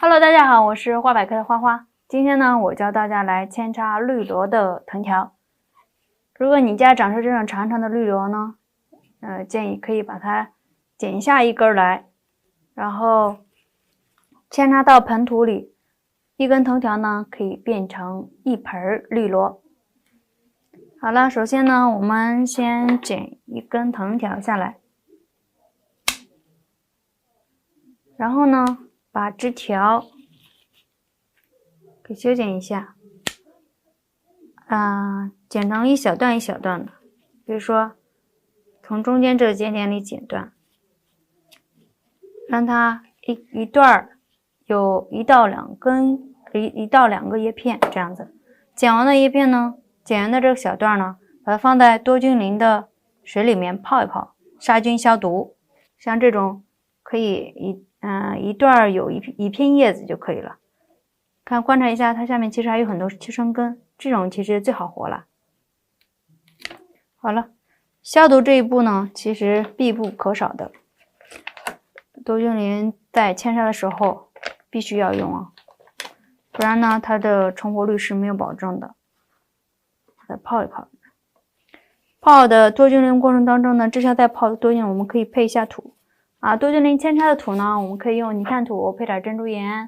Hello， 大家好，我是花百科的花花。今天呢，我教大家来扦插绿萝的藤条。如果你家长出这种长长的绿萝呢，建议可以把它剪下一根来，然后扦插到盆土里。一根藤条呢，可以变成一盆绿萝。好了，首先呢，我们先剪一根藤条下来，然后呢，把枝条给修剪一下，剪成一小段一小段的，比如说从中间这个节点里剪断，让它一段有1到2根1到2个叶片这样子。剪完的叶片呢，剪完的这个小段呢，把它放在多菌灵的水里面泡一泡，杀菌消毒。像这种可以一段有一片叶子就可以了。观察一下，它下面其实还有很多气生根，这种其实最好活了。好了，消毒这一步呢，其实必不可少的。多菌灵在扦插的时候必须要用啊，不然呢，它的成活率是没有保证的。再泡一泡，泡的多菌灵过程当中呢，这下在泡的多菌，我们可以配一下土多菌灵扦插的土呢，我们可以用泥炭土配点珍珠岩，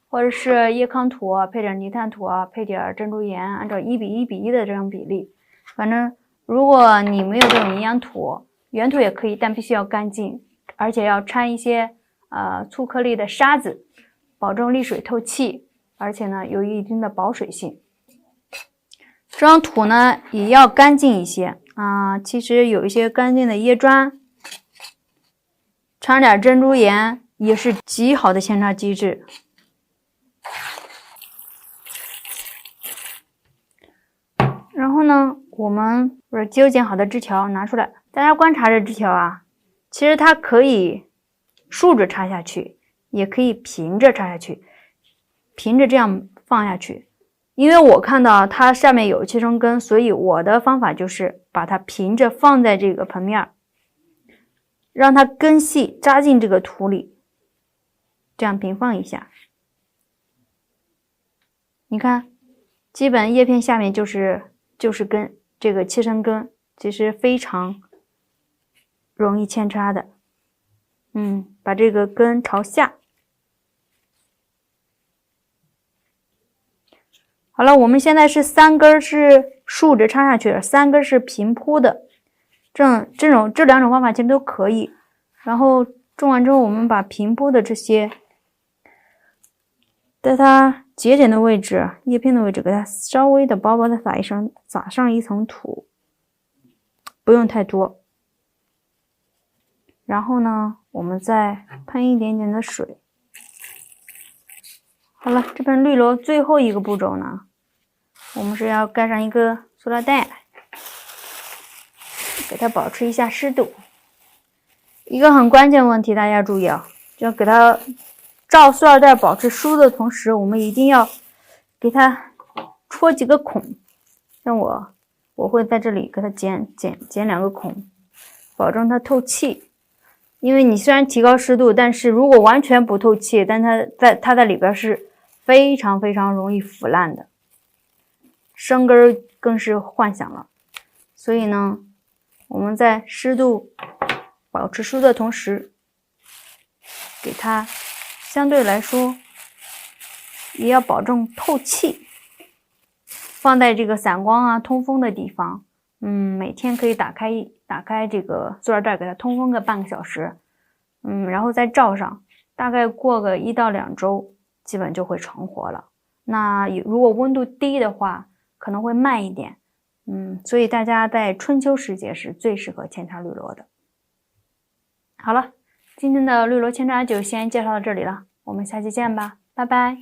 或者是叶康土配点泥炭土配点珍珠岩，按照1:1:1的这种比例。反正如果你没有这种营养土，原土也可以，但必须要干净，而且要掺一些粗颗粒的沙子，保证沥水透气，而且呢有一定的保水性。这种土呢也要干净一些其实有一些干净的椰砖，掺点珍珠岩也是极好的扦插机制。然后呢，我们把修剪好的枝条拿出来，大家观察这枝条其实它可以竖着插下去，也可以平着插下去，平着这样放下去。因为我看到它下面有气生根，所以我的方法就是把它平着放在这个盆面，让它根系扎进这个土里，这样平放一下。你看，基本叶片下面就是根，这个气生根其实非常容易扦插的。把这个根朝下。好了，我们现在是3根是竖着插下去的，3根是平铺的。这2种方法其实都可以。然后种完之后，我们把平铺的这些，在它节点的位置、叶片的位置，给它稍微的薄薄的撒上一层土，不用太多。然后呢，我们再喷一点点的水。好了，这盆绿萝最后一个步骤呢，我们是要盖上一个塑料袋，给它保持一下湿度。一个很关键问题，大家注意就要给它罩塑料袋保持湿度的同时，我们一定要给它戳几个孔。像我会在这里给它剪2个孔，保证它透气。因为你虽然提高湿度，但是如果完全不透气，但它在里边是非常非常容易腐烂的，生根更是幻想了。所以呢，我们在保持湿度的同时，给它相对来说也要保证透气。放在这个散光通风的地方，每天可以打开这个塑料袋，给它通风个半个小时，然后再罩上，大概过个1到2周，基本就会成活了。那如果温度低的话，可能会慢一点，所以大家在春秋时节是最适合扦插绿萝的。好了，今天的绿萝扦插就先介绍到这里了，我们下期见吧，拜拜。